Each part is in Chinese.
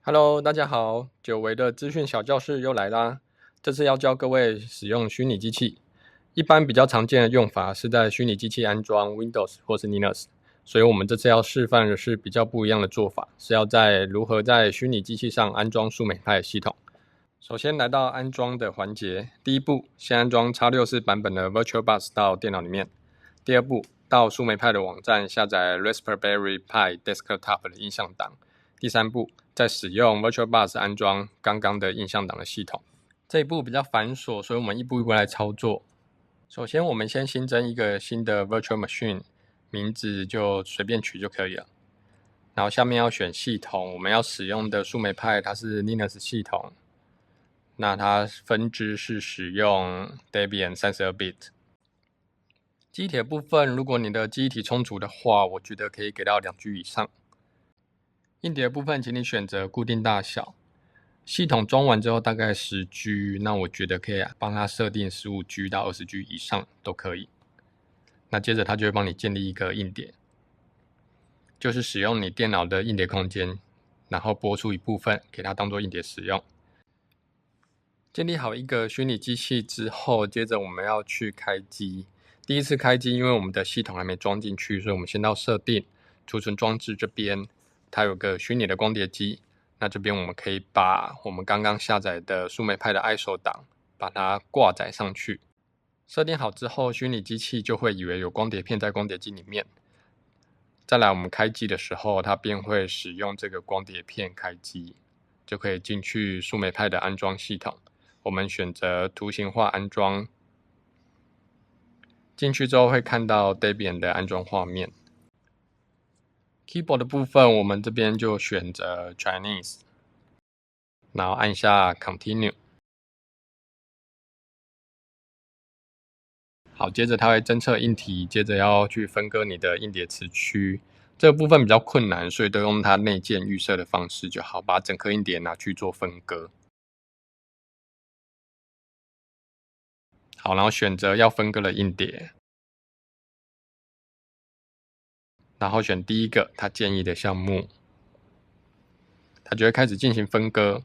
Hello，大家好，久违的资讯小教室又来啦。这次要教各位使用虚拟机器，一般比较常见的用法是在虚拟机器安装 Windows 或是 Linux，所以我们这次要示范的是比较不一样的做法，是要如何在虚拟机器上安装数美派系统。首先来到安装的环节，第一步先安装 X64 版本的 VirtualBox 到电脑里面。第二步，到数美派的网站下载 Raspberry Pi Desktop 的映像档。第三步，再使用 VirtualBox 安装刚刚的映像档的系统。这一步比较繁琐，所以我们一步一步来操作。首先，我们先新增一个新的 Virtual Machine， 名字就随便取就可以了。然后下面要选系统，我们要使用的数美派它是 Linux 系统，那它分支是使用 Debian 32bit。记忆体的部分，如果你的记忆体充足的话，我觉得可以给到2G 以上。硬碟的部分，请你选择固定大小。系统装完之后大概10G，那我觉得可以帮它设定15G 到20G 以上都可以。那接着它就会帮你建立一个硬碟，就是使用你电脑的硬碟空间，然后拨出一部分给它当做硬碟使用。建立好一个虚拟机器之后，接着我们要去开机。第一次开机，因为我们的系统还没装进去，所以我们先到设定、储存装置这边，它有个虚拟的光碟机。那这边我们可以把我们刚刚下载的数美派的 ISO 档，把它挂载上去。设定好之后，虚拟机器就会以为有光碟片在光碟机里面。再来我们开机的时候，它便会使用这个光碟片开机，就可以进去数美派的安装系统。我们选择图形化安装，进去之后会看到 Debian 的安装画面。Keyboard 的部分，我们这边就选择 Chinese， 然后按下 Continue。好，接着它会侦测硬体，接着要去分割你的硬碟磁区。这个部分比较困难，所以都用它内建预设的方式就好，把整颗硬碟拿去做分割。好，然后选择要分割的硬碟，然后选第一个他建议的项目，他就会开始进行分割。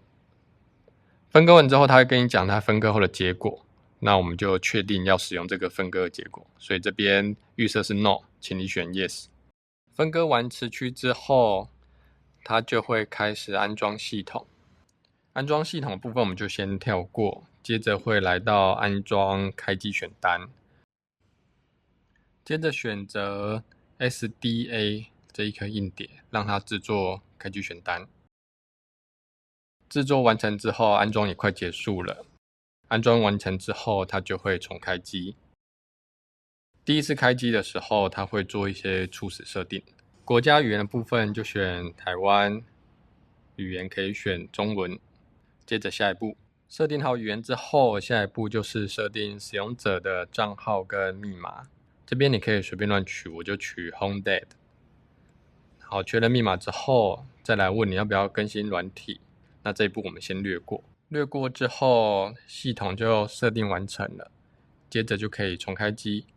分割完之后，他会跟你讲他分割后的结果，那我们就确定要使用这个分割的结果，所以这边预设是 No， 请你选 Yes。分割完磁区之后，它就会开始安装系统。安装系统的部分我们就先跳过，接着会来到安装开机选单，接着选择 SDA 这一颗硬碟，让它制作开机选单。制作完成之后，安装也快结束了。安装完成之后，它就会重开机。第一次开机的时候，它会做一些初始设定。国家语言的部分就选台湾，语言可以选中文。接着下一步，设定好语言之后，下一步就是设定使用者的账号跟密码。这边你可以随便乱取，我就取 HomeDad。好，确认密码之后，再来问你要不要更新软体。那这一步我们先略过。略过之后，系统就设定完成了，接着就可以重开机。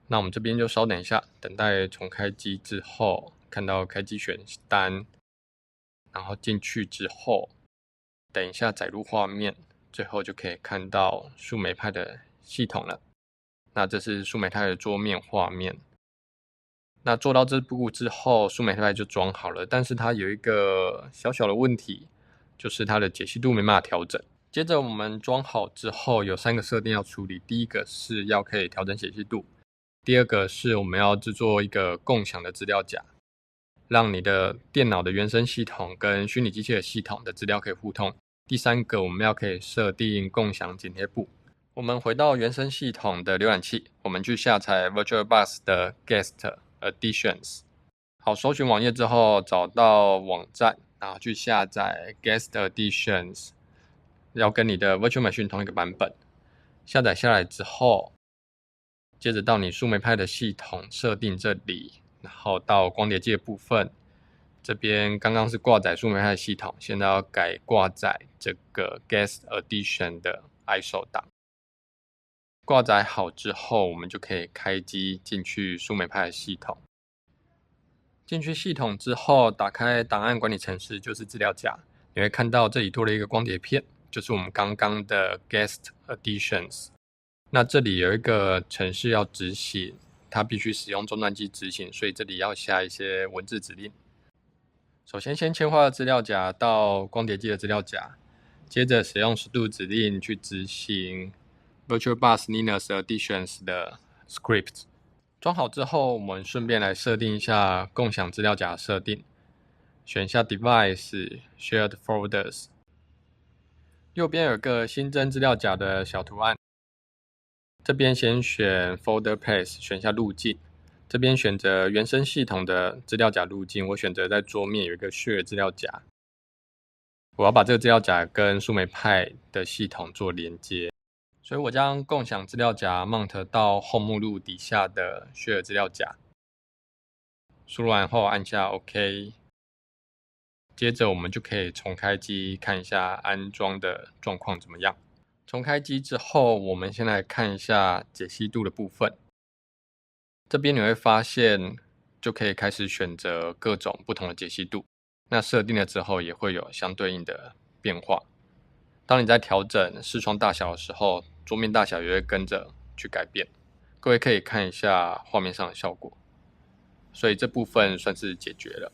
那我们这边就稍等一下，等待重开机之后，看到开机选单，然后进去之后，等一下载入画面，最后就可以看到数美派的系统了。那这是数美派的桌面画面。那做到这步之后，数美派就装好了，但是它有一个小小的问题，就是它的解析度没办法调整。接着我们装好之后，有3个设定要处理。第一个是要可以调整解析度，第二个是我们要制作一个共享的资料夹，让你的电脑的原生系统跟虚拟机器的系统的资料可以互通。第三个我们要可以设定共享剪贴簿。我们回到原生系统的浏览器，我们去下载 VirtualBox 的 Guest Editions。好，搜寻网页之后找到网站，然后去下载 Guest Editions， 要跟你的 Virtual Machine 同一个版本。下载下来之后，接着到你数美派的系统设定这里，然后到光碟机的部分，这边刚刚是挂载数美派的系统，现在要改挂载这个 Guest Edition 的 ISO 档。挂载好之后，我们就可以开机进去数美派的系统。进去系统之后，打开档案管理程式，就是资料夹。你会看到这里多了一个光碟片，就是我们刚刚的 Guest Additions。那这里有一个程式要执行，它必须使用终端机执行，所以这里要下一些文字指令。首先切换资料夹到光碟机的资料夹，接着使用sudo指令去执行 VirtualBox Linux Additions 的 script。装好之后，我们顺便来设定一下共享资料夹的设定，选一下 Device Shared Folders， 右边有个新增资料夹的小图案，这边先选 Folder Path， 选一下路径，这边选择原生系统的资料夹路径，我选择在桌面有一个 Share 资料夹，我要把这个资料夹跟树莓派的系统做连接。所以我将共享资料夹 mount 到 Home 目录底下的 Share 资料夹，输入完后按下 OK， 接着我们就可以重开机看一下安装的状况怎么样。重开机之后，我们先来看一下解析度的部分。这边你会发现就可以开始选择各种不同的解析度，那设定了之后也会有相对应的变化。当你在调整视窗大小的时候，桌面大小也会跟着去改变。各位可以看一下画面上的效果，所以这部分算是解决了。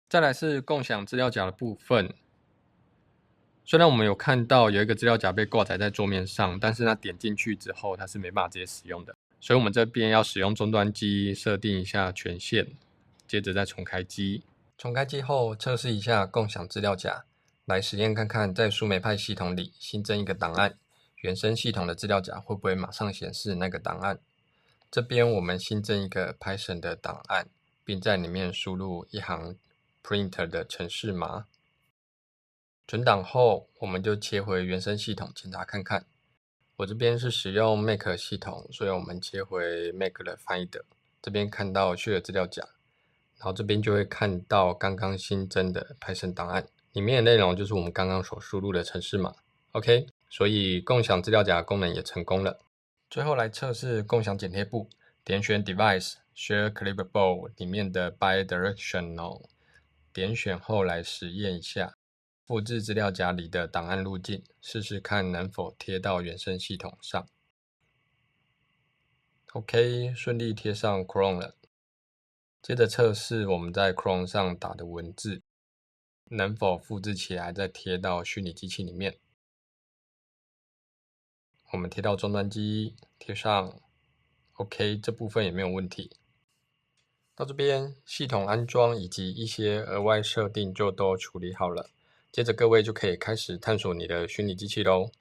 再来是共享资料夹的部分，虽然我们有看到有一个资料夹被挂载在桌面上，但是它点进去之后它是没办法直接使用的，所以我们这边要使用终端机设定一下权限，接着再重开机。重开机后测试一下共享资料夹，来实验看看在树莓派系统里新增一个档案，原生系统的资料夹会不会马上显示那个档案。这边我们新增一个 Python 的档案，并在里面输入一行 print 的程式码。存档后，我们就切回原生系统检查看看。我这边是使用 Mac 系统，所以我们切回 Mac 的 Finder， 这边看到 Share 资料夹，然后这边就会看到刚刚新增的 Python 档案，里面的内容就是我们刚刚所输入的程式码。OK， 所以共享资料夹功能也成功了。最后来测试共享剪贴簿，点选 Device Share Clipboard 里面的 Bidirectional， 点选后来实验一下，复制资料夹里的档案路径，试试看能否贴到原生系统上。OK， 顺利贴上 Chrome 了。接着测试我们在 Chrome 上打的文字，能否复制起来再贴到虚拟机器里面。我们贴到终端机，贴上 OK， 这部分也没有问题。到这边系统安装以及一些额外设定就都处理好了，接着各位就可以开始探索你的虚拟机器咯。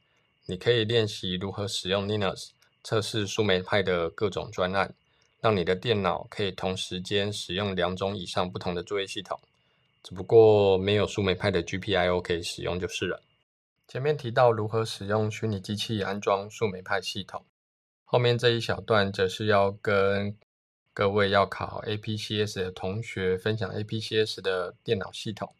你可以练习如何使用 Linux， 测试树莓派的各种专案，让你的电脑可以同时间使用2种以上不同的作业系统，只不过没有树莓派的 GPIO 可以使用就是了。前面提到如何使用虚拟机器安装树莓派系统，后面这一小段则是要跟各位要考 APCS 的同学分享 APCS 的电脑系统。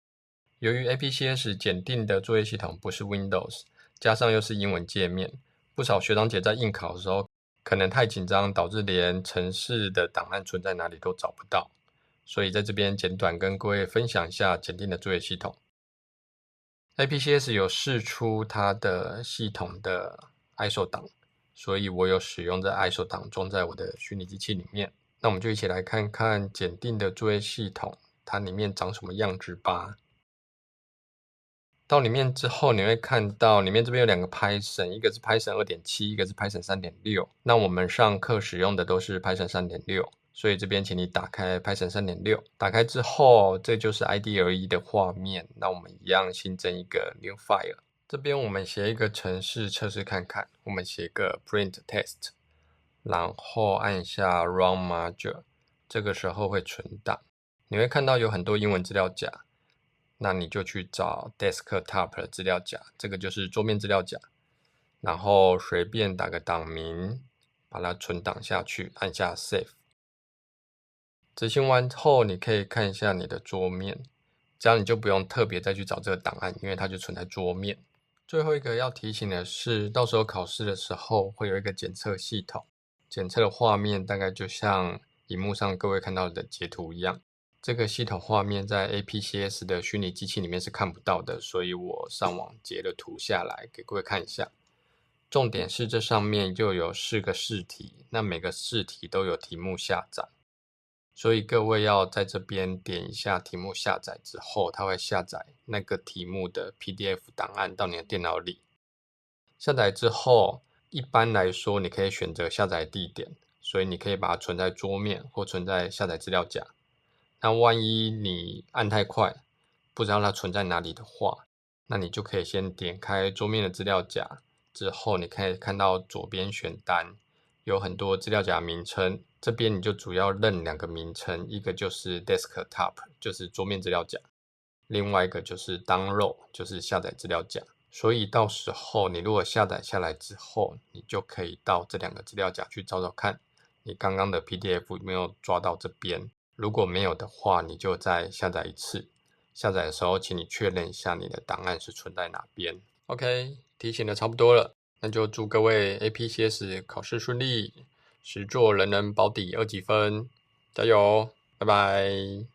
由于 APCS 检定的作业系统不是 Windows， 加上又是英文界面，不少学长姐在应考的时候可能太紧张，导致连程式的档案存在哪里都找不到。所以在这边简短跟各位分享一下检定的作业系统。APCS 有释出它的系统的 ISO 档，所以我有使用这 ISO 档装在我的虚拟机器里面。那我们就一起来看看检定的作业系统，它里面长什么样子吧。到里面之后，你会看到里面这边有2个 Python， 一个是 Python 2.7， 一个是 Python 3.6。那我们上课使用的都是 Python 3.6， 所以这边请你打开 Python 3.6。打开之后，这就是 IDE 的画面。那我们一样新增一个 New File。这边我们写一个程式测试看看，我们写个 Print Test， 然后按下 Run Module， 这个时候会存档。你会看到有很多英文资料夹。那你就去找 Desktop 的资料夹，这个就是桌面资料夹，然后随便打个档名，把它存档下去，按下 Save。执行完后，你可以看一下你的桌面，这样你就不用特别再去找这个档案，因为它就存在桌面。最后一个要提醒的是，到时候考试的时候会有一个检测系统，检测的画面大概就像荧幕上各位看到的截图一样。这个系统画面在 APCS 的虚拟机器里面是看不到的，所以我上网截了图下来给各位看一下。重点是这上面就有4个试题，那每个试题都有题目下载，所以各位要在这边点一下题目下载之后，它会下载那个题目的 PDF 档案到你的电脑里。下载之后，一般来说你可以选择下载地点，所以你可以把它存在桌面或存在下载资料夹。那万一你按太快，不知道它存在哪里的话，那你就可以先点开桌面的资料夹，之后你可以看到左边选单有很多资料夹名称，这边你就主要认2个名称，一个就是 Desktop， 就是桌面资料夹，另外一个就是 Download， 就是下载资料夹。所以到时候你如果下载下来之后，你就可以到这2个资料夹去找找看，你刚刚的 PDF 有没有抓到这边。如果没有的话，你就再下载一次。下载的时候，请你确认一下你的档案是存在哪边。OK， 提醒的差不多了，那就祝各位 APCS 考试顺利，实作人人保底2级分，加油，拜拜。